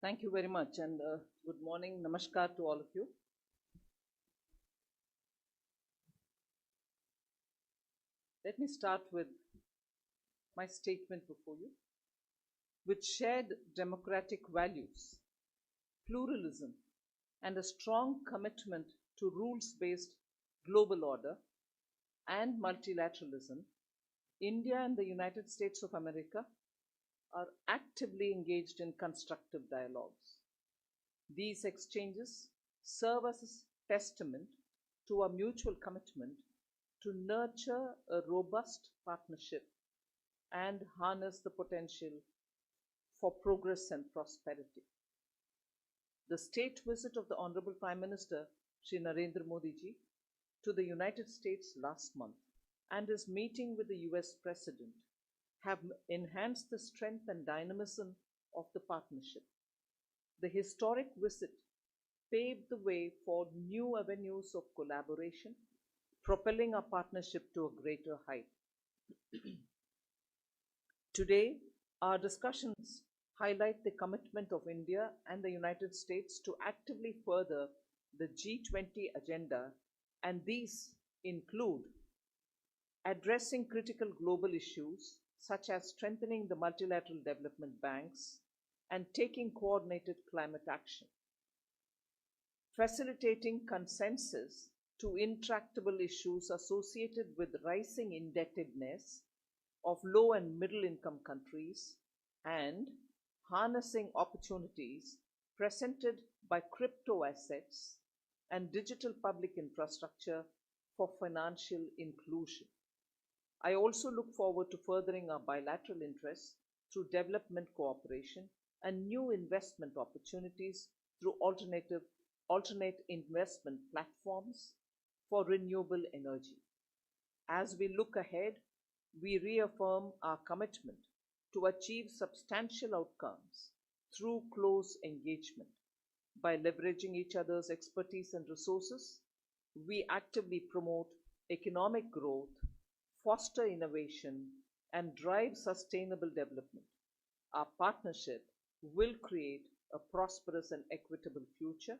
Thank you very much, and good morning. Namaskar to all of you. Let me start with my statement before you. With shared democratic values, pluralism, and a strong commitment to rules based global order and multilateralism, India and the United States of America are actively engaged in constructive dialogues. These exchanges serve as a testament to our mutual commitment to nurture a robust partnership and harness the potential for progress and prosperity. The state visit of the Honorable Prime Minister Shri Narendra Modi ji to the United States last month and his meeting with the US President have enhanced the strength and dynamism of the partnership. The historic visit paved the way for new avenues of collaboration, propelling our partnership to a greater height. Today, our discussions highlight the commitment of India and the United States to actively further the G20 agenda, and these include addressing critical global issues such as strengthening the multilateral development banks and taking coordinated climate action, facilitating consensus to intractable issues associated with rising indebtedness of low and middle income countries, and harnessing opportunities presented by crypto assets and digital public infrastructure for financial inclusion. I also look forward to furthering our bilateral interests through development cooperation and new investment opportunities through alternate investment platforms for renewable energy. As we look ahead, we reaffirm our commitment to achieve substantial outcomes through close engagement. By leveraging each other's expertise and resources, we actively promote economic growth, foster innovation, and drive sustainable development. Our partnership will create a prosperous and equitable future,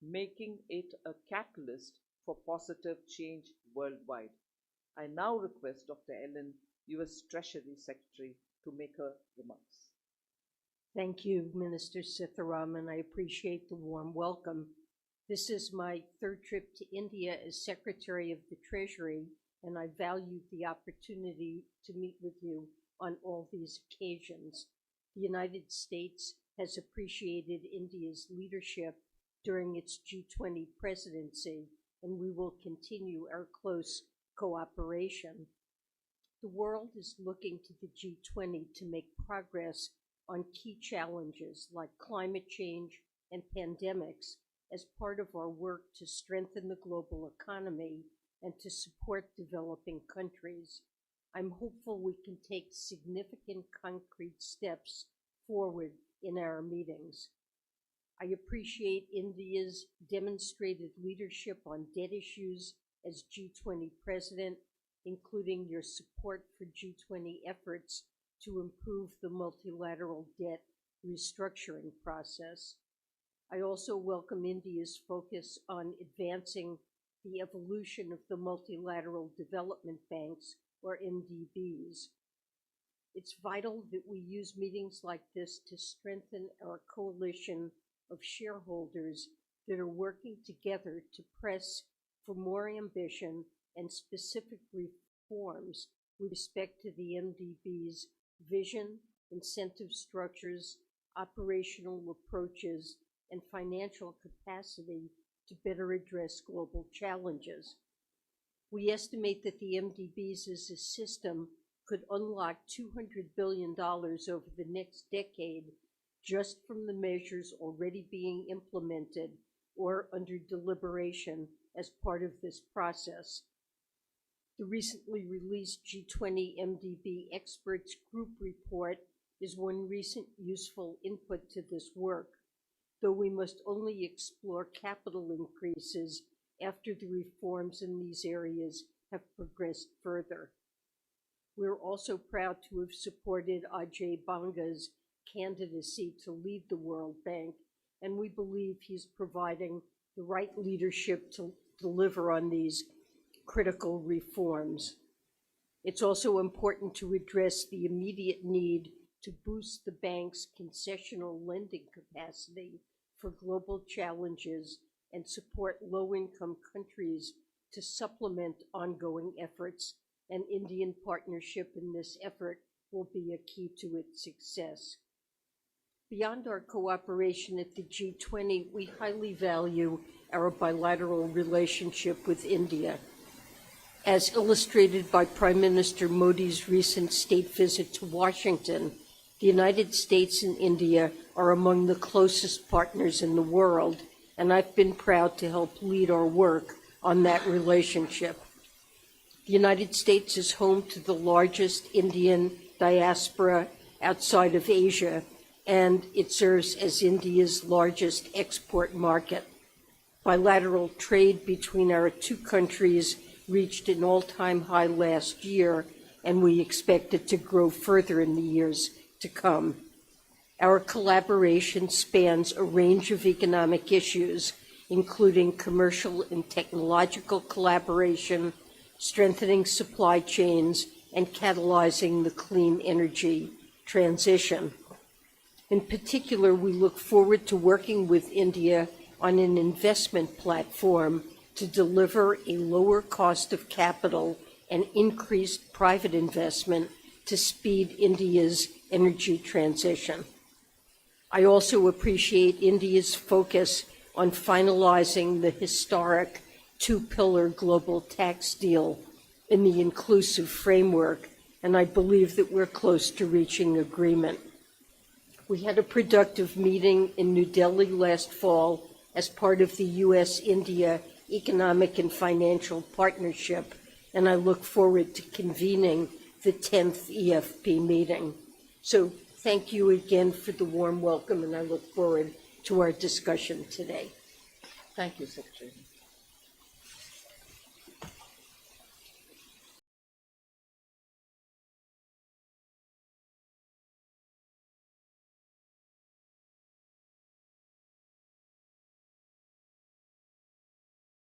making it a catalyst for positive change worldwide. I now request Dr. Ellen, US Treasury Secretary, to make her remarks. Thank you, Minister Sitharaman. I appreciate the warm welcome. This is my third trip to India as Secretary of the Treasury, and I value the opportunity to meet with you on all these occasions. The United States has appreciated India's leadership during its G20 presidency, and we will continue our close cooperation. The world is looking to the G20 to make progress on key challenges like climate change and pandemics as part of our work to strengthen the global economy and to support developing countries. I'm hopeful we can take significant concrete steps forward in our meetings. I appreciate India's demonstrated leadership on debt issues as G20 president, including your support for G20 efforts to improve the multilateral debt restructuring process. I also welcome India's focus on advancing the evolution of the multilateral development banks, or MDBs. It's vital that we use meetings like this to strengthen our coalition of shareholders that are working together to press for more ambition and specific reforms with respect to the MDB's vision, incentive structures, operational approaches, and financial capacity to better address global challenges. We estimate that the MDBs as a system could unlock $200 billion over the next decade just from the measures already being implemented or under deliberation as part of this process. The recently released G20 MDB Experts Group report is one recent useful input to this work, though we must only explore capital increases after the reforms in these areas have progressed further. We're also proud to have supported Ajay Banga's candidacy to lead the World Bank, and we believe he's providing the right leadership to deliver on these critical reforms. It's also important to address the immediate need to boost the bank's concessional lending capacity for global challenges and support low-income countries to supplement ongoing efforts, and Indian partnership in this effort will be a key to its success. Beyond our cooperation at the G20, we highly value our bilateral relationship with India. As illustrated by Prime Minister Modi's recent state visit to Washington, the United States and India are among the closest partners in the world, and I've been proud to help lead our work on that relationship. The United States is home to the largest Indian diaspora outside of Asia, and it serves as India's largest export market. Bilateral trade between our two countries reached an all-time high last year, and we expect it to grow further in the years to come. Our collaboration spans a range of economic issues, including commercial and technological collaboration, strengthening supply chains, and catalyzing the clean energy transition. In particular, we look forward to working with India on an investment platform to deliver a lower cost of capital and increased private investment to speed India's energy transition. I also appreciate India's focus on finalizing the historic two-pillar global tax deal in the inclusive framework, and I believe that we're close to reaching agreement. We had a productive meeting in New Delhi last fall as part of the U.S.-India Economic and Financial Partnership, and I look forward to convening the 10th EFP meeting. So thank you again for the warm welcome, and I look forward to our discussion today. Thank you, Secretary.